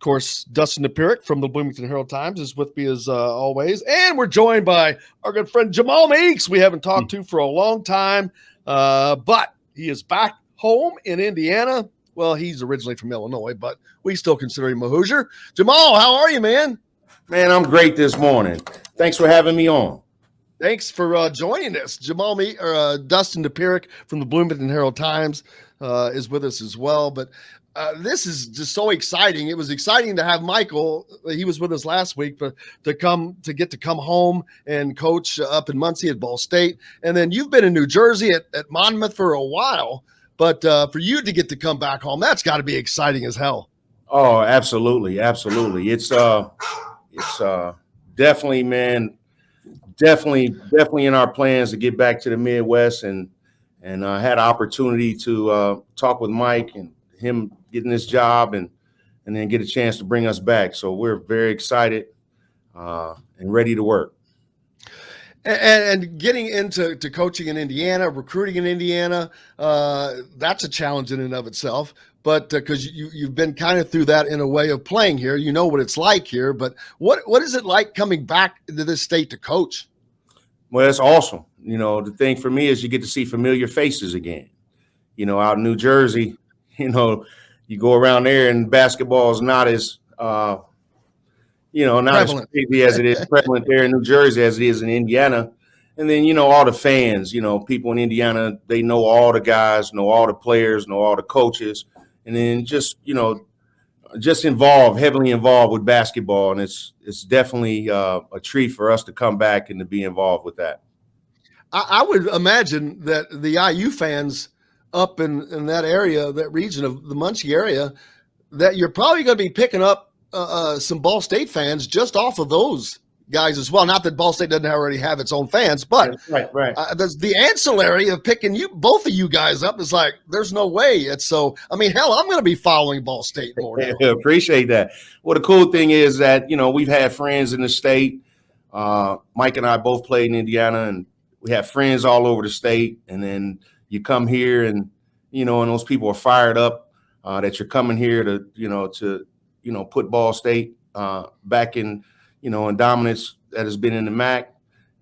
course, Dustin DePirick from the Bloomington Herald-Times is with me as always. And we're joined by our good friend Jamal Meeks. We haven't talked to for a long time, but he is back home in Indiana. Well, he's originally from Illinois, but we still consider him a Hoosier. Jamal, how are you, man? Man, I'm great this morning. Thanks for having me on. Thanks for joining us. Dustin DePirick from the Bloomington Herald-Times is with us as well. But this is just so exciting. It was exciting to have Michael. He was with us last week, but to get to come home and coach up in Muncie at Ball State. And then you've been in New Jersey at Monmouth for a while. But for you to get to come back home, that's got to be exciting as hell. Oh, absolutely. Absolutely. It's definitely, man, definitely in our plans to get back to the Midwest, and had an opportunity to talk with Mike and him getting this job and then get a chance to bring us back. So we're very excited and ready to work. And getting into coaching in Indiana, recruiting in Indiana, that's a challenge in and of itself. But because you've been kind of through that in a way of playing here, you know what it's like here. But what is it like coming back to this state to coach? Well, it's awesome. You know, the thing for me is you get to see familiar faces again. You know, out in New Jersey, you know, you go around there and basketball is not as not prevalent. As crazy as it is prevalent there in New Jersey as it is in Indiana. And then, you know, all the fans, you know, people in Indiana, they know all the guys, know all the players, know all the coaches. And then just heavily involved with basketball. And it's definitely a treat for us to come back and to be involved with that. I would imagine that the IU fans up in that area, that region of the Muncie area, that you're probably going to be picking up some Ball State fans just off of those guys as well. Not that Ball State doesn't already have its own fans, but right. The ancillary of picking both of you guys up is like, there's no way. It's so, I mean, hell, I'm going to be following Ball State more now. Appreciate that. Well, the cool thing is that, you know, we've had friends in the state. Mike and I both played in Indiana, and we have friends all over the state. And then you come here and, you know, and those people are fired up that you're coming here to put Ball State back in, you know, in dominance that has been in the MAC.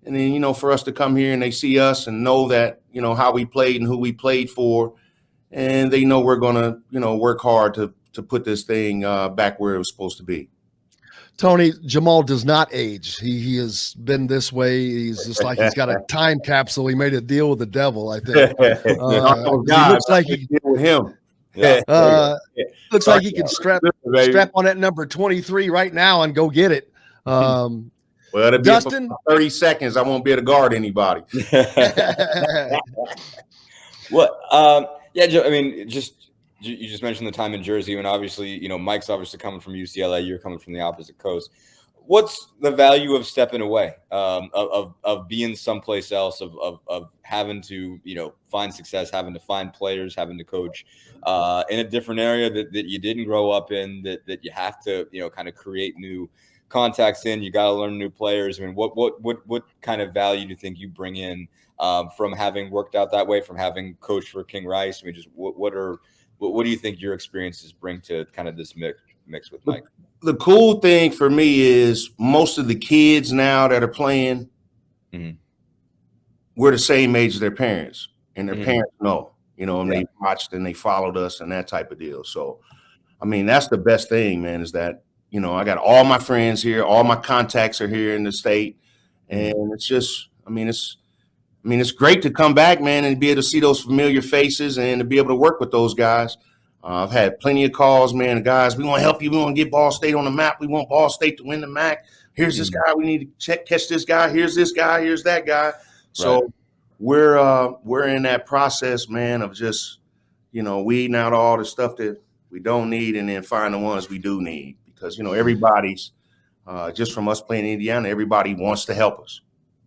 And then, you know, for us to come here and they see us and know that, you know, how we played and who we played for, and they know we're going to, you know, work hard to put this thing back where it was supposed to be. Tony, Jamal does not age. He has been this way. He's just like he's got a time capsule. He made a deal with the devil, I think. He looks like he deal with him. Looks like he can strap on that number 23 right now and go get it. Well, it'll Dustin, be for 30 seconds. I won't be able to guard anybody. Joe, I mean, you just mentioned the time in Jersey, and obviously, you know, Mike's obviously coming from UCLA. You're coming from the opposite coast. What's the value of stepping away, of being someplace else, of having to, you know, find success, having to find players, having to coach in a different area that you didn't grow up in, that you have to, you know, kind of create new contacts in. You got to learn new players. I mean, what kind of value do you think you bring in from having worked out that way, from having coached for King Rice? I mean, just what do you think your experiences bring to kind of this mix with Mike? The cool thing for me is most of the kids now that are playing, we're the same age as their parents, and their parents know, you know, and they watched and they followed us and that type of deal. So, I mean, that's the best thing, man, is that, you know, I got all my friends here, all my contacts are here in the state, and it's just, it's great to come back, man, and be able to see those familiar faces and to be able to work with those guys. I've had plenty of calls, man. Guys, we want to help you. We want to get Ball State on the map. We want Ball State to win the MAC. Here's this guy. We need to catch this guy. Here's this guy. Here's that guy. So we're in that process, man, of just, you know, weeding out all the stuff that we don't need and then find the ones we do need. Because, you know, everybody's just from us playing Indiana, everybody wants to help us.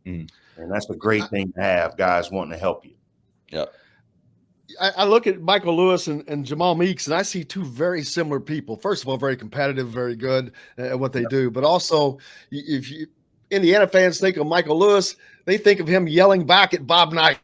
And that's a great thing to have, guys wanting to help you. Yeah. I look at Michael Lewis and Jamal Meeks, and I see two very similar people. First of all, very competitive, very good at what they do. But also, if Indiana fans think of Michael Lewis, they think of him yelling back at Bob Knight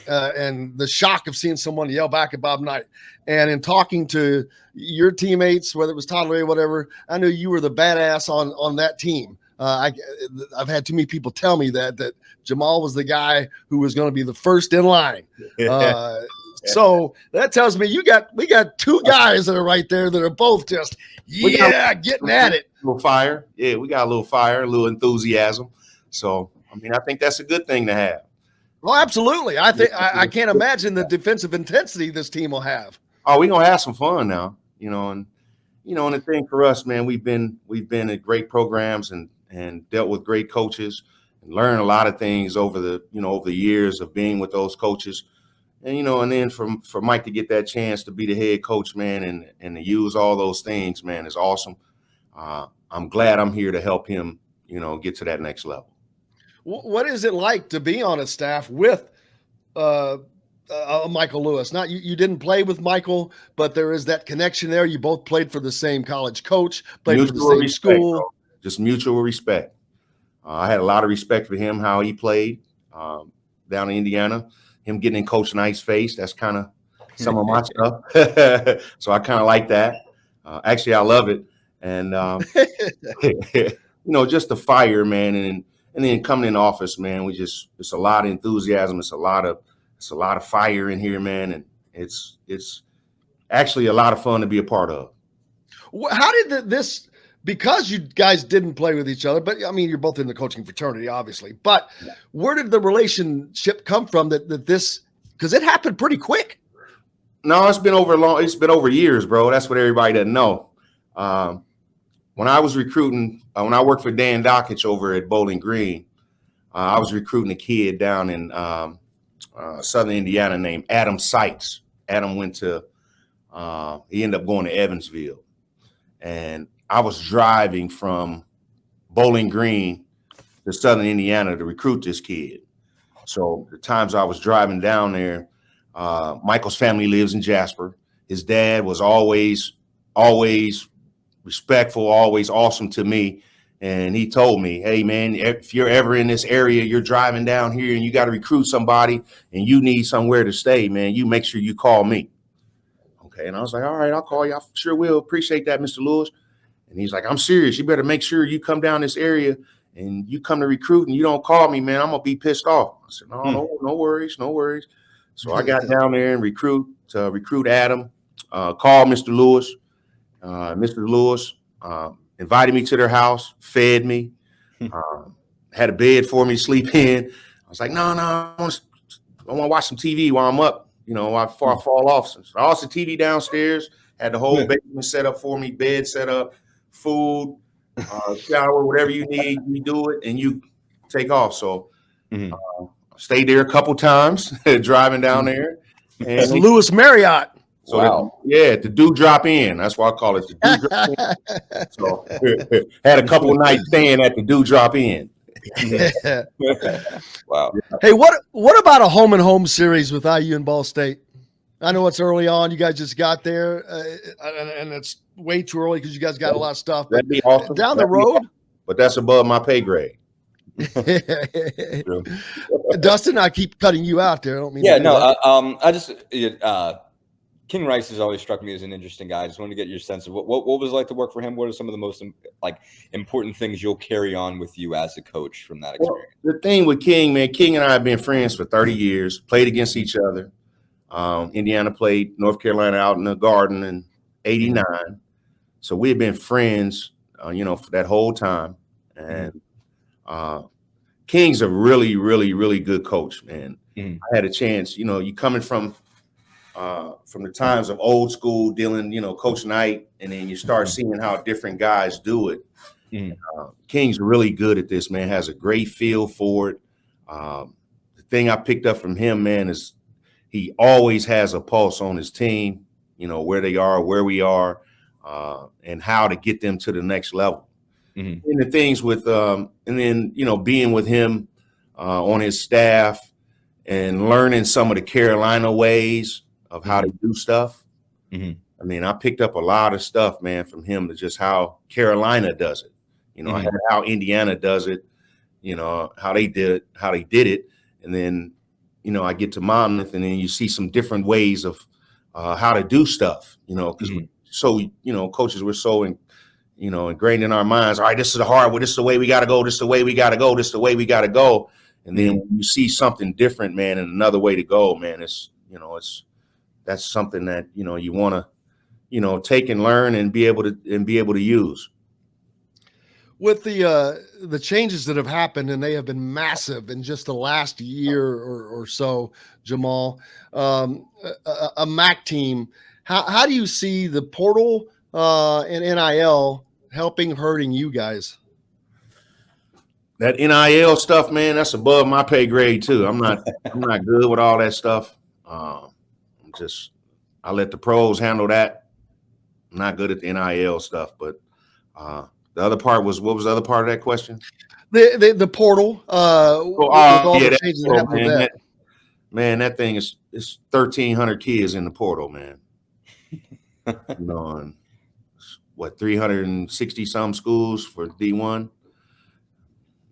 and the shock of seeing someone yell back at Bob Knight. And in talking to your teammates, whether it was Todd Ray, whatever, I knew you were the badass on that team. I've had too many people tell me that Jamal was the guy who was going to be the first in line. So that tells me we got two guys that are right there that are both just getting at it. A little fire, we got a little fire, a little enthusiasm. So I think that's a good thing to have. Well, absolutely. I think I can't imagine the defensive intensity this team will have. Oh, we're gonna have some fun now, and the thing for us, man, we've been at great programs and dealt with great coaches and learned a lot of things over the years of being with those coaches. And then for Mike to get that chance to be the head coach, man, and to use all those things, man, is awesome. I'm glad I'm here to help him, get to that next level. What is it like to be on a staff with Michael Lewis? Not you didn't play with Michael, but there is that connection there. You both played for the same college coach, played for the same school. Bro. Just mutual respect. I had a lot of respect for him, how he played down in Indiana. Him getting in Coach Knight's face, that's kind of some of my stuff. So I kind of like that. Actually, I love it. And, just the fire, man. And then coming in office, man, it's a lot of enthusiasm. It's a lot of fire in here, man. And it's actually a lot of fun to be a part of. How did this, because you guys didn't play with each other, but you're both in the coaching fraternity, obviously, but where did the relationship come from that this, because it happened pretty quick? No, it's been over years, bro. That's what everybody doesn't know. When I was recruiting, when I worked for Dan Dockich over at Bowling Green, I was recruiting a kid down in Southern Indiana named Adam Seitz. Adam he ended up going to Evansville. And I was driving from Bowling Green to Southern Indiana to recruit this kid. So the times I was driving down there, Michael's family lives in Jasper. His dad was always respectful, always awesome to me. And he told me, hey, man, if you're ever in this area, you're driving down here and you got to recruit somebody and you need somewhere to stay, man, you make sure you call me. Okay. And I was like, all right, I'll call you. I sure will. Appreciate that, Mr. Lewis. And he's like, I'm serious. You better make sure you come down this area and you come to recruit and you don't call me, man. I'm going to be pissed off. I said, no worries. So I got down there and recruit Adam, called Mr. Lewis. Mr. Lewis invited me to their house, fed me, had a bed for me to sleep in. I was like, no, I want to watch some TV while I'm up, before I fall off. So I also TV downstairs, had the whole basement set up for me, bed set up, food, shower, whatever you need, you do it, and you take off. So stayed there a couple times, driving down there. And it's Lewis Marriott. So wow. The Do Drop In. That's why I call it the Do Drop In. So had a couple of nights staying at the Do Drop In. Wow. Hey, what about a home and home series with IU and Ball State? I know it's early on. You guys just got there, and it's way too early because you guys got a lot of stuff. That'd be awesome. Down the road. But that's above my pay grade. Dustin, I keep cutting you out there. I don't mean. Yeah, no. I just King Rice has always struck me as an interesting guy. I just wanted to get your sense of what was it like to work for him. What are some of the most important things you'll carry on with you as a coach from that experience? Well, the thing with King, man, King and I have been friends for 30 years. Played against each other. Indiana played North Carolina out in the Garden in '89. So we had been friends, for that whole time. And King's a really, really, really good coach, man. I had a chance, you coming from the times of old school dealing, Coach Knight, and then you start seeing how different guys do it. King's really good at this, man, has a great feel for it. The thing I picked up from him, man, is he always has a pulse on his team, where they are, where we are, and how to get them to the next level. And the things with, and then, being with him on his staff and learning some of the Carolina ways of how to do stuff. I picked up a lot of stuff, man, from him to just how Carolina does it. How Indiana does it, how they did it. And then, I get to Monmouth, and then you see some different ways of how to do stuff, because coaches were so ingrained in our minds. All right, this is the hard way. This is the way we got to go. This is the way we got to go. This is the way we got to go. And then when you see something different, man, and another way to go, man, that's something that, you want to, take and learn and be able to use. With the changes that have happened, and they have been massive in just the last year or so, Jamal, a MAC team, how do you see the portal and NIL hurting you guys? That NIL stuff, man, that's above my pay grade too. I'm not good with all that stuff. I let the pros handle that. I'm not good at the NIL stuff, but the other part was, what was the other part of that question? The portal. That thing is 1,300 kids in the portal, man. And what, 360 some schools for D1?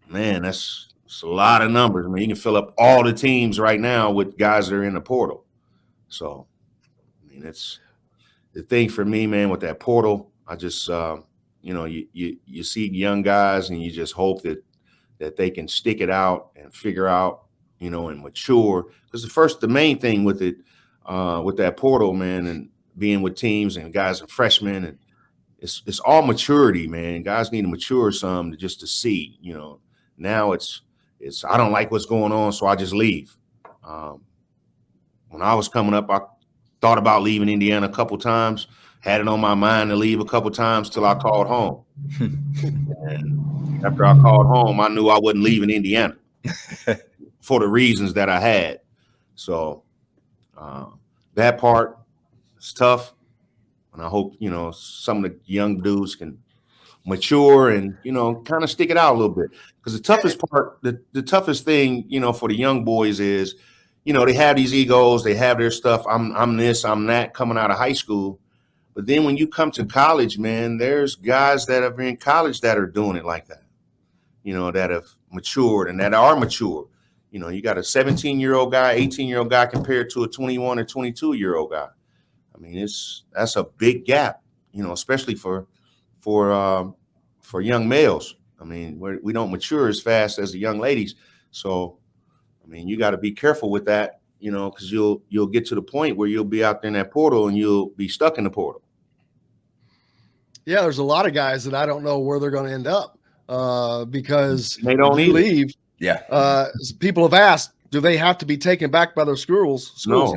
Man, that's a lot of numbers. I mean, you can fill up all the teams right now with guys that are in the portal. So, I mean, it's the thing for me, man, with that portal. I just, you see young guys, and you just hope that they can stick it out and figure out, and mature. Because the main thing with it, with that portal, man, and being with teams and guys and freshmen, and it's all maturity, man. Guys need to mature some just to see, Now it's I don't like what's going on, so I just leave. When I was coming up, I thought about leaving Indiana a couple times, had it on my mind to leave a couple times till I called home. And after I called home, I knew I wasn't leaving Indiana for the reasons that I had. So that part is tough. And I hope, some of the young dudes can mature and, kind of stick it out a little bit. Because the toughest part, the toughest thing, for the young boys is, they have these egos, they have their stuff. I'm this, I'm that coming out of high school. But then when you come to college, man, there's guys that are in college that are doing it like that, that have matured and that are mature. You got a 17-year-old guy, 18-year-old guy compared to a 21 or 22-year-old guy. I mean, that's a big gap, especially for young males. I mean, we don't mature as fast as the young ladies. So, I mean, you got to be careful with that, because you'll get to the point where you'll be out there in that portal and you'll be stuck in the portal. Yeah, there's a lot of guys that I don't know where they're going to end up because they don't leave. Yeah. People have asked, do they have to be taken back by their schools? No.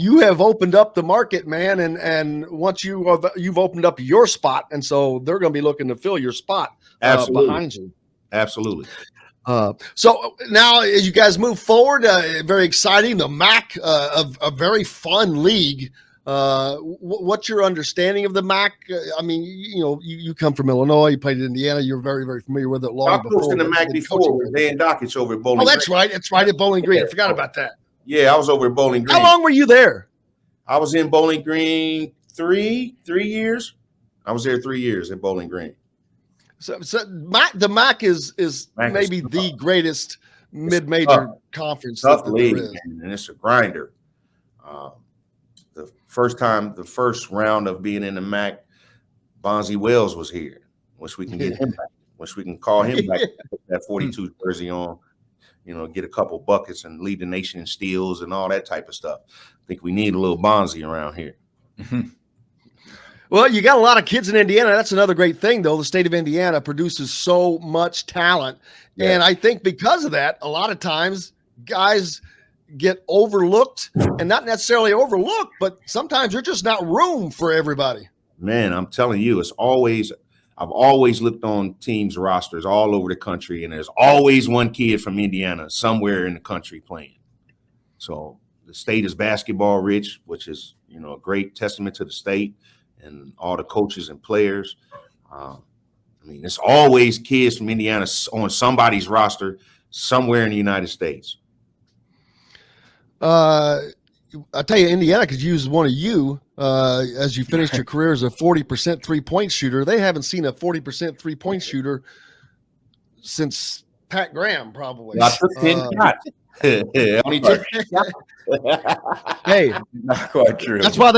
You have opened up the market, man, and once you've opened up your spot, and so they're going to be looking to fill your spot behind you. Absolutely. So now, as you guys move forward, very exciting. The MAC, a very fun league. What's your understanding of the MAC? I mean, you come from Illinois, you played in Indiana, you're very, very familiar with it. I coached in the MAC before with Dan Dockich over at Bowling Green. Oh, that's right. It's right at Bowling Green. I forgot about that. Yeah, I was over at Bowling Green. How long were you there? I was in Bowling Green three years. I was there 3 years at Bowling Green. So the MAC is maybe the greatest mid-major conference that there is. And it's a grinder. The first round of being in the MAC, Bonzi Wells was here. Wish we can get him back. Wish we can call him back. Put that 42 jersey on, get a couple buckets and lead the nation in steals and all that type of stuff. I think we need a little Bonzi around here. Mm-hmm. Well, you got a lot of kids in Indiana. That's another great thing, though. The state of Indiana produces so much talent. Yeah. And I think because of that, a lot of times guys get overlooked, and not necessarily overlooked, but sometimes there's just not room for everybody. Man, I'm telling you, I've always looked on teams' rosters all over the country, and there's always one kid from Indiana somewhere in the country playing. So the state is basketball rich, which is, a great testament to the state and all the coaches and players. I mean, it's always kids from Indiana on somebody's roster somewhere in the United States. I tell you, Indiana could use one of you as you finished your career as a 40% 3-point shooter. They haven't seen a 40% 3-point shooter since Pat Graham, probably. I took 10 shots. Only took 10 shots. Hey, Not quite true. that's why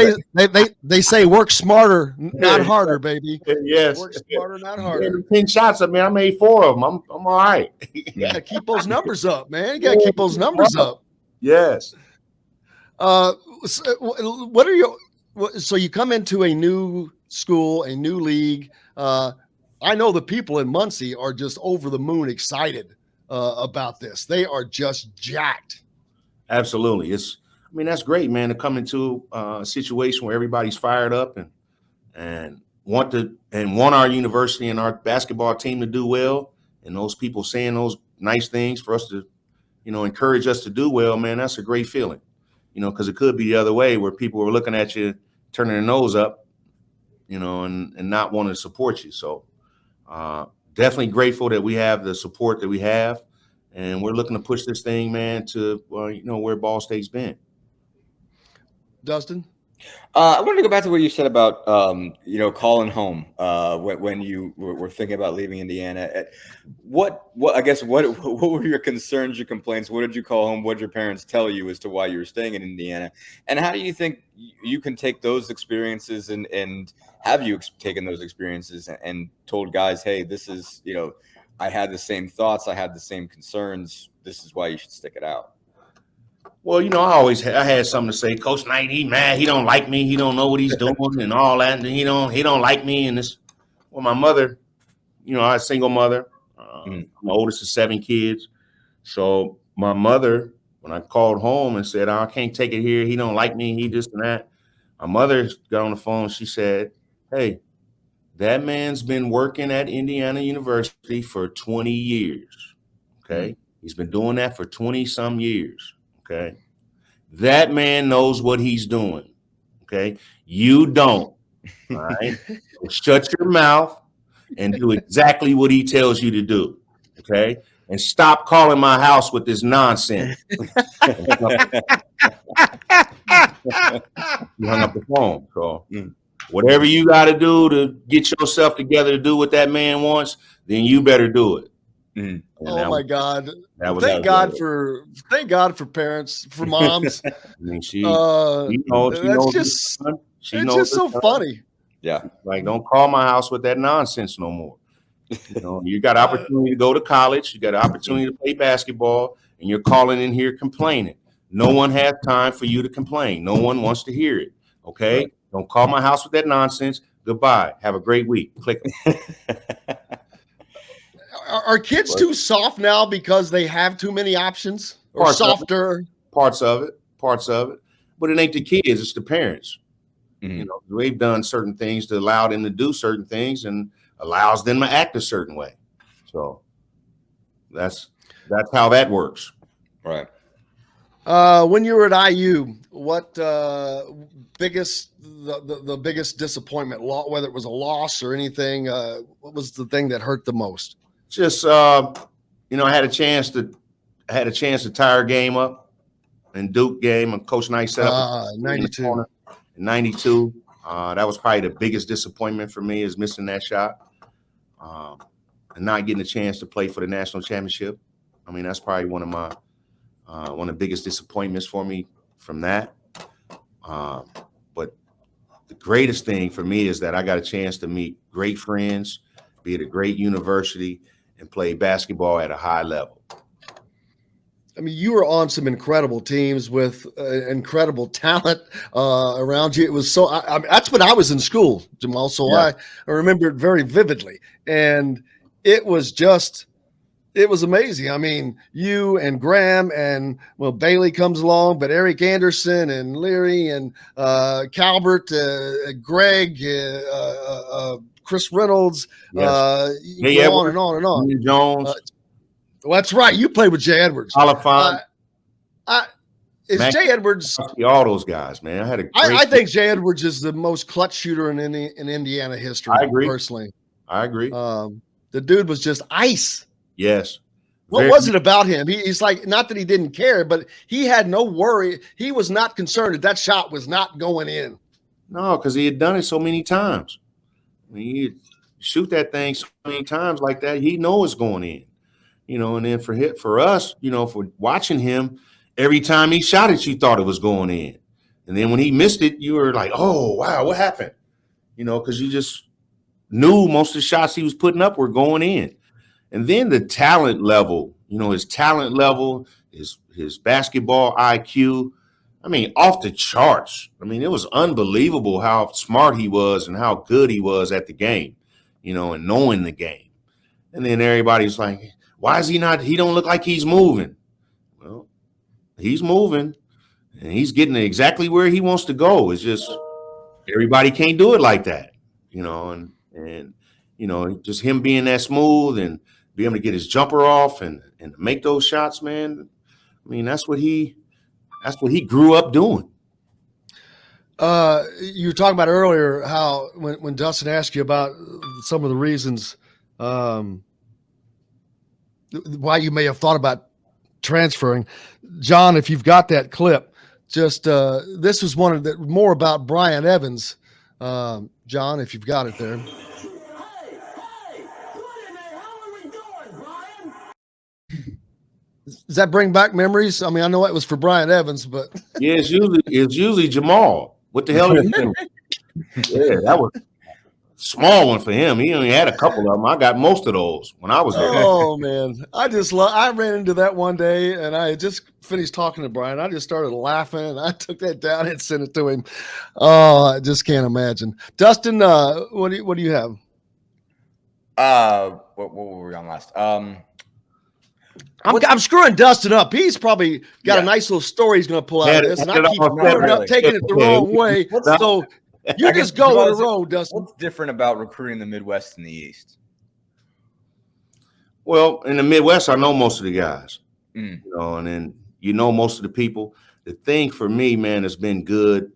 they say work smarter, not harder, baby. Yes. Work smarter, not Yeah, harder. 10 shots. I mean, I made 4 of them. I'm all right. You got to keep those numbers up, man. You got to keep those numbers up. Yes. What are your? So you come into a new school, a new league. I know the people in Muncie are just over the moon excited about this. They are just jacked. Absolutely. I mean, that's great, man, to come into a situation where everybody's fired up and want our university and our basketball team to do well. And those people saying those nice things for us to, encourage us to do well, man, that's a great feeling, because it could be the other way where people were looking at you, turning their nose up, and not wanting to support you. So definitely grateful that we have the support that we have. And we're looking to push this thing, man, to, where Ball State's been. Dustin? I wanted to go back to what you said about, calling home when you were thinking about leaving Indiana. What were your concerns, your complaints? What did you call home? What did your parents tell you as to why you were staying in Indiana? And how do you think you can take those experiences and have you taken those experiences and told guys, hey, this is, I had the same thoughts. I had the same concerns. This is why you should stick it out. Well, I had something to say. Coach Knight, he mad. He don't like me. He don't know what he's doing and all that. And he don't like me. And this, well, my mother, I had a single mother. My oldest is 7 kids. So my mother, when I called home and said, I can't take it here. He don't like me. He this and that. My mother got on the phone. She said, hey, that man's been working at Indiana University for 20 years. Okay. He's been doing that for 20 some years. Okay. That man knows what he's doing. Okay. You don't. All right. So shut your mouth and do exactly what he tells you to do. Okay. And stop calling my house with this nonsense. You hung up the phone. So whatever you got to do to get yourself together to do what that man wants, then you better do it. Oh my God! Thank God for parents, for moms. I mean, she knows it's just so funny. Yeah, like don't call my house with that nonsense no more. You got opportunity to go to college, you got an opportunity to play basketball, and you're calling in here complaining. No one has time for you to complain. No one wants to hear it. Okay, don't call my house with that nonsense. Goodbye. Have a great week. Click. Are kids too soft now because they have too many options, or softer? Parts of it, but it ain't the kids; it's the parents. They've done certain things to allow them to do certain things, and allows them to act a certain way. So that's how that works. Right. When you were at IU, what the biggest disappointment, whether it was a loss or anything, what was the thing that hurt the most? Just I had a chance to tie a game up in Duke game, and Coach Knight set up 92. 92. That was probably the biggest disappointment for me, is missing that shot and not getting a chance to play for the national championship. I mean, that's probably one of the biggest disappointments for me from that. But the greatest thing for me is that I got a chance to meet great friends, be at a great university, and play basketball at a high level. I mean, you were on some incredible teams with incredible talent around you. It was so that's when I was in school, Jamal. So yeah. I remember it very vividly. And it was amazing. I mean, you and Graham and, Bailey comes along, but Eric Anderson and Leary and Calbert, Greg, Chris Reynolds, on and on and on. Jones. Well, that's right. You played with Jay Edwards. Oliphant. Jay Edwards? All those guys, man. I think Jay Edwards is the most clutch shooter in Indiana history. I agree. Personally. I agree. The dude was just ice. Yes. What was it about him? He's like, not that he didn't care, but he had no worry. He was not concerned that shot was not going in. No, because he had done it so many times. I mean, he'd shoot that thing so many times like that. He knows it's going in. And then for us, for watching him, every time he shot it, you thought it was going in. And then when he missed it, you were like, oh, wow, what happened? Because you just knew most of the shots he was putting up were going in. And then the talent level, his talent level, his basketball IQ, off the charts. It was unbelievable how smart he was and how good he was at the game, and knowing the game. And then everybody's like, why is he not? He don't look like he's moving. Well, he's moving, and he's getting exactly where he wants to go. It's just everybody can't do it like that, and just him being that smooth and be able to get his jumper off and make those shots, man. That's what he grew up doing. You were talking about earlier how when Dustin asked you about some of the reasons why you may have thought about transferring, John, if you've got that clip, just this was one of the more about Brian Evans. John, if you've got it there. Hey, wait a minute, how are we doing, Brian? Does that bring back memories? I know it was for Brian Evans, but yeah, it's usually Jamal. What the hell are you doing? Yeah, that was a small one for him. He only had a couple of them. I got most of those when I was there. Oh man, I ran into that one day, and I had just finished talking to Brian. I just started laughing, and I took that down and sent it to him. Oh, I just can't imagine. Dustin, what do you have? What were we on last? I'm screwing Dustin up. He's probably got a nice little story he's going to pull out of this, and I keep screwing it up, taking it the wrong way. So you just go on the road, Dustin. What's different about recruiting the Midwest and the East? Well, in the Midwest, I know most of the guys, and then most of the people. The thing for me, man, has been good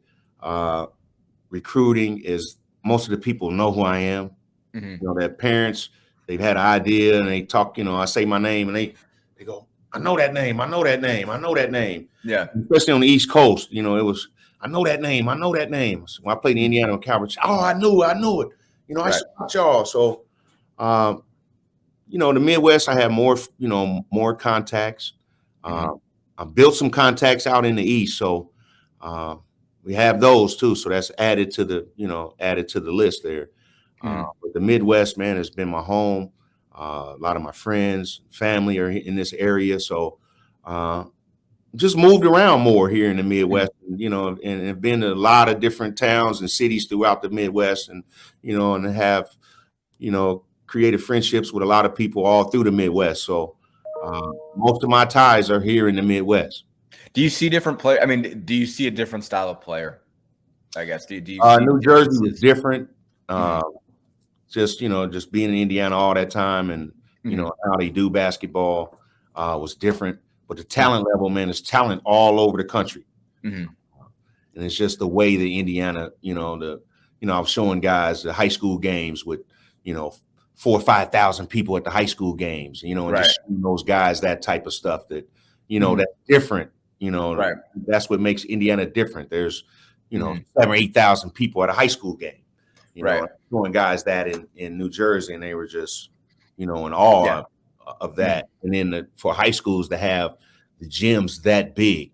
recruiting is most of the people know who I am. Mm-hmm. Their parents, they've had an idea, and they talk. I say my name, and they go, I know that name. I know that name. I know that name. Yeah. Especially on the East Coast, it was, I know that name. I know that name. So when I played in Indiana Cowboys, I knew it. I saw y'all. So, the Midwest, I have more, more contacts. I built some contacts out in the East. So we have those too. So that's added to the list there. But the Midwest, man, has been my home. A lot of my friends, family are in this area. So just moved around more here in the Midwest, and have been to a lot of different towns and cities throughout the Midwest, and have, created friendships with a lot of people all through the Midwest. So most of my ties are here in the Midwest. Do you see different play? Do you see a different style of player? I guess. Do you see New Jersey was different. Just being in Indiana all that time, and how they do basketball was different. But the talent level, man, is talent all over the country, and it's just the way the Indiana, I was showing guys the high school games with 4,000 or 5,000 people at the high school games, and just showing those guys that type of stuff that that's different. That's what makes Indiana different. There's 7,000 or 8,000 people at a high school game. Showing guys that in New Jersey, and they were just, in awe of that. And then for high schools to have the gyms that big,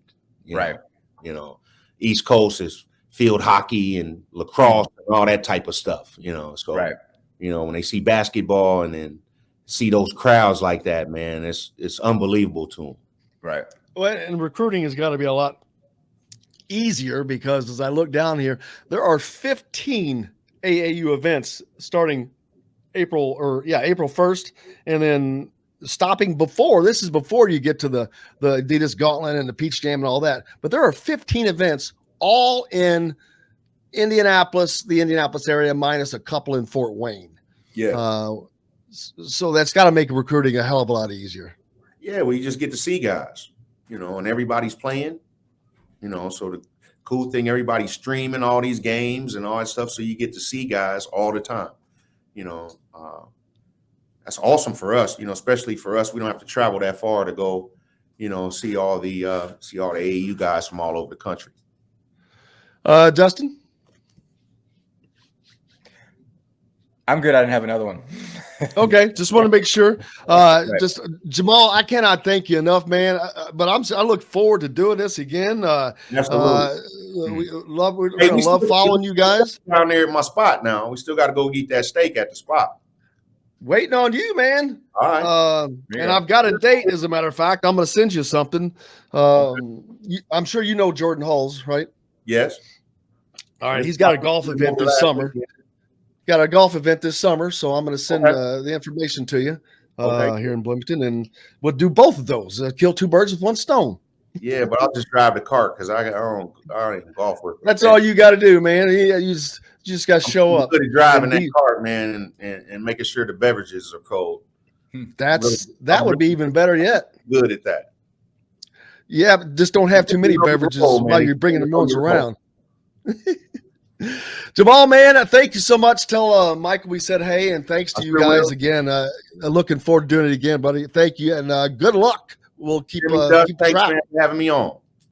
East Coast is field hockey and lacrosse and all that type of stuff, So, when they see basketball and then see those crowds like that, man, it's unbelievable to them. Right. Well, and recruiting has got to be a lot easier because as I look down here, there are 15 AAU events starting April 1st, and then stopping before. This is before you get to the Adidas Gauntlet and the Peach Jam and all that. But there are 15 events all in Indianapolis, the Indianapolis area, minus a couple in Fort Wayne. Yeah. So that's got to make recruiting a hell of a lot easier. Yeah, well, you just get to see guys, and everybody's playing, so the cool thing, everybody's streaming all these games and all that stuff, so you get to see guys all the time. That's awesome for us, especially for us. We don't have to travel that far to go, see all the AAU guys from all over the country. Dustin? I'm good. I didn't have another one. Okay, just want to make sure. Right. Just Jamal, I cannot thank you enough, man. But I look forward to doing this again. Absolutely. We're Hey, gonna we love still following you guys. down there at my spot now. We still got to go eat that steak at the spot. Waiting on you, man. All right. And I've got a date, as a matter of fact. I'm going to send you something. I'm sure you know Jordan Hulls, right? Yes. All right. He's got a golf event this summer. Got a golf event this summer, so I'm going to send the information to you here in Bloomington, and we'll do both of those. Kill two birds with one stone. Yeah, but I'll just drive the cart because I don't even golf with. That's all you got to do, man. You just got to show up. Good at driving that cart, man, and making sure the beverages are cold. That would be even better yet. Good at that. Yeah, but just don't have too many beverages while you're bringing the ones around. Jamal, man, thank you so much. Tell Michael we said hey, and thanks to you guys again. Looking forward to doing it again, buddy. Thank you, and good luck. We'll keep Thanks, track. man, for having me on.